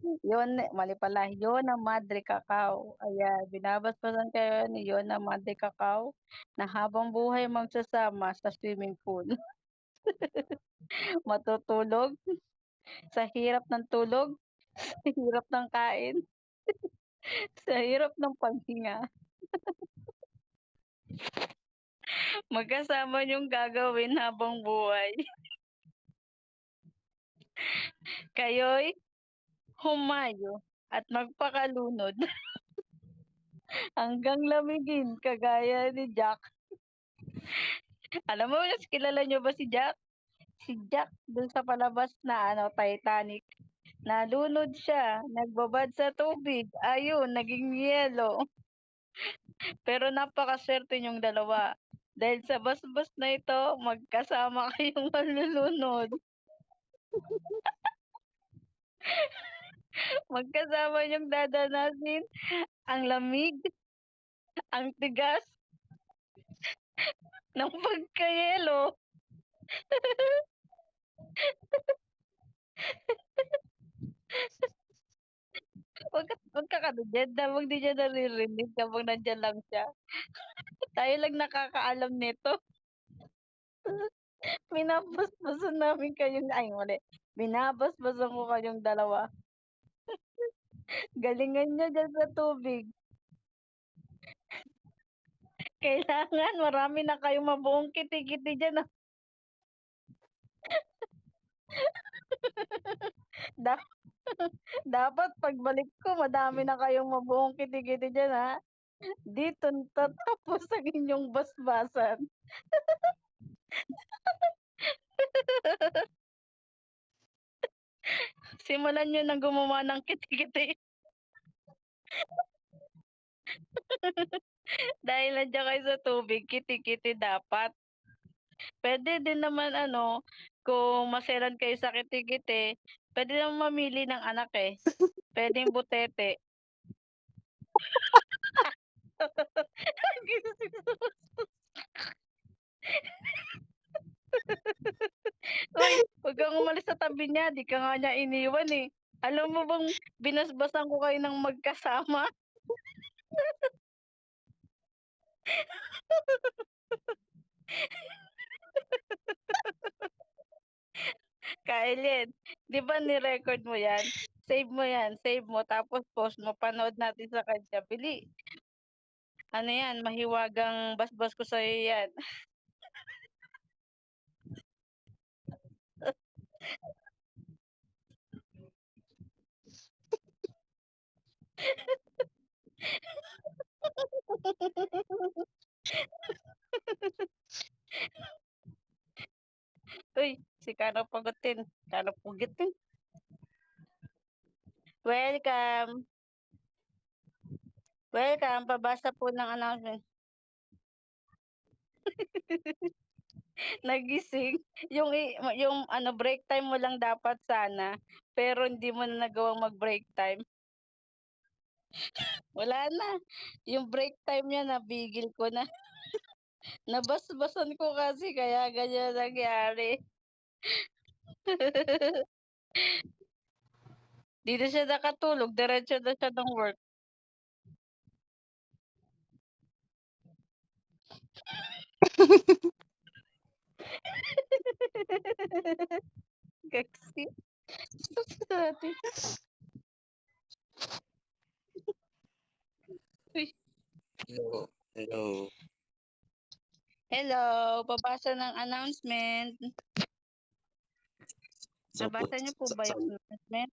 Yun, mali pala, Yona Madre Cacao. Ayan, binabasbasan kayo ni Yona Madre Cacao na habang buhay magsasama sa swimming pool. Matutulog sa hirap ng tulog, sa hirap ng kain, sa hirap ng paghinga. Magkasama niyong gagawin habang buhay. Kayo'y humayo at magpakalunod hanggang lamigin kagaya ni Jack. Alam mo, kilala niyo ba si Jack? Si Jack dun sa palabas na Titanic. Nalunod siya, nagbabad sa tubig, ayun, naging yelo. Pero napakaswerte niyong dalawa. Dahil sa basbas na ito, magkasama kayong malulunod. Magkasama niyong dadanasin ang lamig, ang tigas ng pagkayelo. Wag ka kaduged na wag di niya naririnig kapag nandiyan lang siya. Tayo lang nakakaalam nito. Binabasbasan namin kayong ay mali. Binabasbasan ko kayong dalawa. Galingan niyo diyan sa tubig. Kailangan marami na kayong mabuong kiti-kiti diyan, ah. Da dapat pagbalik ko madami na kayong mabuong kiti-kiti diyan, ha. Dito tatapos ang inyong basbasan. Simulan niyo ng gumawa ng kiti-kiti. Dahil nandiyan kayo sa tubig, kiti-kiti dapat. Puwede din naman kung maselan kayo sa kiti-kiti, puwede naman mamili ng anak, eh. Puwedeng butete. Uy, wag kang umalis sa tabi niya, 'di ka nga niya iniwan, eh. Alam mo bang binasbasan ko kayo ng magkasama? Kailin, 'di ba ni-record mo 'yan? Save mo 'yan, save mo tapos post mo, panood natin sa kanya. Bili, 'yan, mahiwagang basbas ko sa'yo 'yan. Uy, si Kano Pagutin, Kano Pugitin. Welcome, welcome, pabasa po ng announcement. Nagising, yung break time mo lang dapat sana, pero hindi mo na nagawang mag-break time. Wala na, yung break time niya nabigil ko na. Nabasbasan ko kasi kaya ganyan nangyari. Di na siya nakatulog, diretso na siya ng work. Gaksi. Dati. Uy, Hello, hello. hello, babasa ng announcement. Saan po Nabasa niyo po ba saan yung announcement?